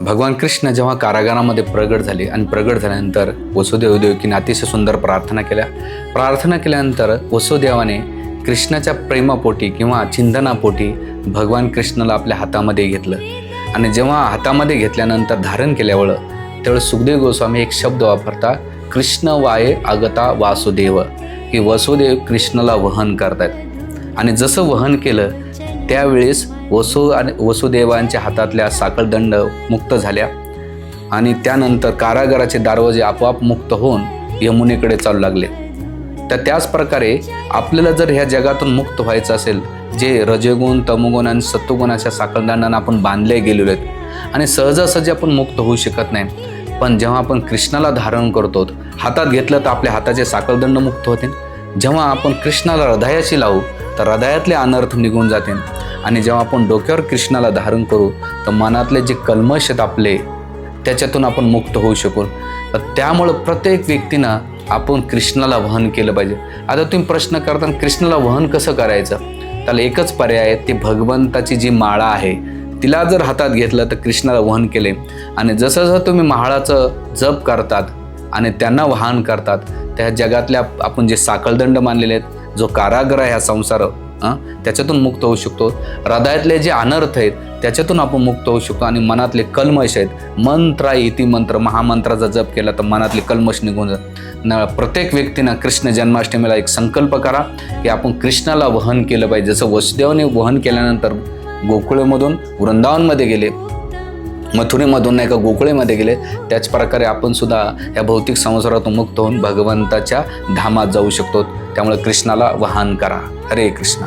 भगवान कृष्ण जेव्हा कारागारामध्ये प्रगट झाले आणि प्रगट झाल्यानंतर वसुदेव देवकीने अतिशय सुंदर प्रार्थना केल्यानंतर वसुदेवाने कृष्णाच्या प्रेमापोटी किंवा चिंतनापोटी भगवान कृष्णाला आपल्या हातामध्ये घेतलं आणि जेव्हा हातामध्ये घेतल्यानंतर धारण केल्यावेळी सुखदेव गोस्वामी एक शब्द वापरता, कृष्ण वाये आगता वासुदेव, की वसुदेव कृष्णाला वहन करतात आणि जसं वहन केलं त्यावेळेस वसुदेवांच्या हातातल्या साखळदंड मुक्त झाल्या आणि त्यानंतर कारागाराचे दरवाजे आपोआप मुक्त होऊन यमुनेकडे चालू लागले। तर त्याच प्रकारे आपल्याला जर ह्या जगातून मुक्त व्हायचं असेल, जे रजोगुण तमोगुण आणि सत्वगुणाच्या साखळदंडांना आपण बांधले गेलेलो आहेत आणि सहजासहजी आपण मुक्त होऊ शकत नाही, पण जेव्हा आपण कृष्णाला धारण करतो, हातात घेतलं तर आपल्या हाताचे साखळदंड मुक्त होते। जेव्हा आपण कृष्णाला हृदयाशी लावू तर हृदयातले अनर्थ निघून जातील आणि जेव्हा आपण डोक्यावर कृष्णाला धारण करू तर मनातले जे कल्मश आहेत आपले त्याच्यातून आपण मुक्त होऊ शकू। त्यामुळं प्रत्येक व्यक्तीनं आपण कृष्णाला वहन केलं पाहिजे। आता तुम्ही प्रश्न करताना कृष्णाला वहन कसं करायचं, त्याला एकच पर्याय आहे, ते भगवंताची जी माळा आहे तिला जर हातात घेतलं तर कृष्णाला वहन केले आणि जसं जसं तुम्ही माळाचं जप करतात आणि त्यांना वहन करतात, त्या जगातल्या आपण जे साखळदंड मानलेले आहेत, जो कारागृह आहे ह्या संसार त्याच्यातून मुक्त होऊ शकतो। हृदयातले जे अनर्थ आहेत त्याच्यातून आपण मुक्त होऊ शकतो आणि मनातले कल्मश आहेत, मंत्र इति मंत्र महामंत्राचा जप केला तर मनातले कल्मश निघून जातात। प्रत्येक व्यक्तीनं कृष्ण जन्माष्टमीला एक संकल्प करा की आपण कृष्णाला वहन केलं पाहिजे। जसं वसुदेवाने वहन केल्यानंतर गोकुळमधून वृंदावनमध्ये गेले, मथुरेमधून नाही का गोकुळेमध्ये गेले, त्याच प्रकारे आपण सुद्धा या भौतिक संसारातून मुक्त होऊन भगवंताच्या धामात जाऊ शकतो। त्यामुळे कृष्णाला वहन करा। हरे कृष्ण।